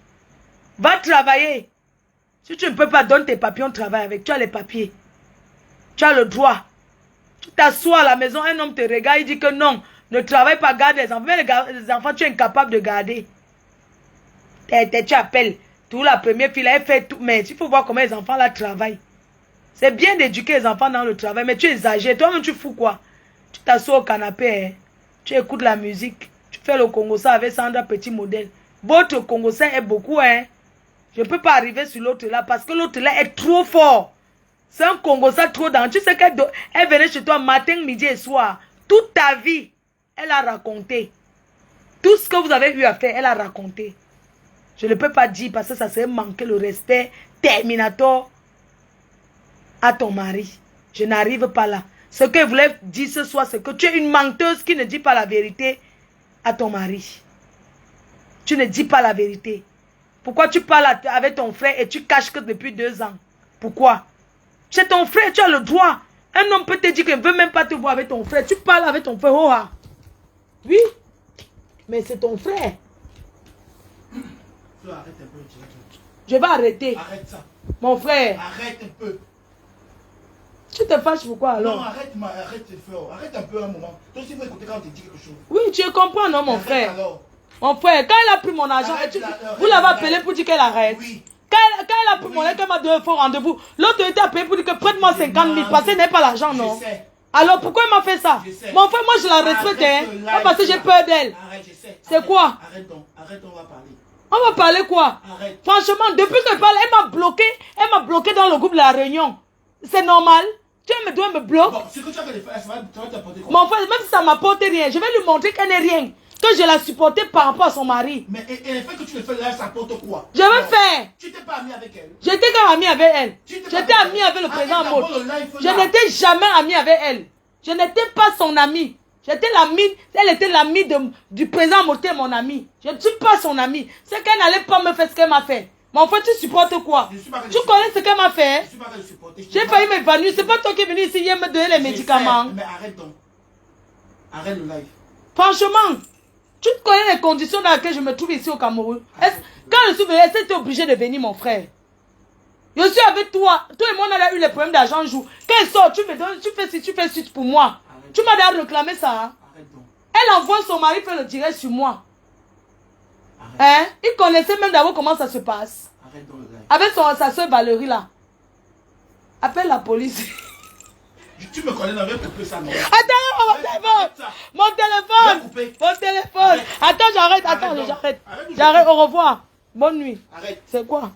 Va travailler. Si tu ne peux pas, donner tes papiers, on travaille avec. Tu as les papiers. Tu as le droit. Tu t'assois à la maison, un homme te regarde, il dit que non, ne travaille pas, garde les enfants. Mais les enfants, tu es incapable de garder. Tu appelles. Tout la première fille, elle fait tout. Mais il faut voir comment les enfants là travaillent. C'est bien d'éduquer les enfants dans le travail, mais tu exagères. Toi-même, tu fous quoi? Tu t'assois au canapé, hein? Tu écoutes la musique. Tu fais le Congosa avec Sandra Petit Modèle. Votre Congosa est beaucoup, hein? Je ne peux pas arriver sur l'autre là parce que l'autre là est trop fort. C'est un Congosa trop dans. Tu sais qu'elle venait chez toi matin, midi et soir. Toute ta vie, elle a raconté. Tout ce que vous avez eu à faire, elle a raconté. Je ne peux pas dire parce que ça serait manquer le respect terminator à ton mari. Je n'arrive pas là. Ce que je voulais dire ce soir, c'est que tu es une menteuse qui ne dit pas la vérité à ton mari. Tu ne dis pas la vérité. Pourquoi tu parles avec ton frère et tu caches que depuis 2 ans? Pourquoi? C'est ton frère, tu as le droit. Un homme peut te dire qu'il ne veut même pas te voir avec ton frère. Tu parles avec ton frère. Oh, oui, mais c'est ton frère. Arrête un peu, je vais arrêter. Arrête ça. Mon frère. Arrête un peu. Tu te fâches pourquoi alors? Non, arrête fort. Arrête un peu un moment. Toi aussi, il faut écouter quand on te dit quelque chose. Oui, tu comprends, non, mon frère? Alors. Mon frère, quand elle a pris mon argent, vous l'avez appelé pour dire qu'elle arrête. Oui. Quand elle a pris mon argent, qu'elle m'a donné un faux rendez-vous, l'autre était appelé pour dire que prête-moi 50 000 parce qu'elle n'a pas l'argent, non? Je sais. Alors pourquoi elle m'a fait ça? Mon frère, moi je la respecte, hein? Pas parce que j'ai peur d'elle. Arrête, je sais. C'est quoi? Arrête donc, on va parler. On va parler quoi? Arrête. Franchement, depuis que je parle, elle m'a bloqué dans le groupe de la réunion. C'est normal? Tu dois me bloquer? Bon, ce que tu as fait, ça va t'apporter quoi? Mon frère, même si ça m'apporte rien, je vais lui montrer qu'elle n'est rien. Que je la supportais par rapport à son mari. Mais et le fait que tu le fais là, ça apporte quoi? Je vais faire. Tu n'étais pas ami avec elle? J'étais quand amie avec elle. J'étais amie avec le président Maud. Je n'étais jamais amie avec elle. Je n'étais pas son amie. J'étais l'amie, elle était l'amie du président Maud, mon amie. Je ne suis pas son amie. C'est qu'elle n'allait pas me faire ce qu'elle m'a fait. Mon frère, tu supportes quoi? Tu connais ce qu'elle m'a fait? J'ai failli m'évanouir. C'est pas toi qui es venu ici hier me donner les médicaments. Mais arrête donc. Arrête le live. Franchement, tu connais les conditions dans lesquelles je me trouve ici au Cameroun. Quand je suis venu, est-ce que tu es obligé de venir, mon frère? Je suis avec toi. Tout le monde a eu les problèmes d'argent un jour. Quand elle sort, tu me donnes, tu fais ci pour moi. Arrête. Tu m'as déjà réclamé ça. Hein? Arrête donc. Elle envoie son mari faire le direct sur moi. Hein? Il connaissait même d'abord comment ça se passe. Arrête donc le live. Avec sa soeur Valérie là. Appelle la police. Tu me connais, n'avais coupé ça, non? Attends, mon téléphone. Mon téléphone. Attends, j'arrête. J'arrête. Au revoir. Bonne nuit. Arrête. C'est quoi?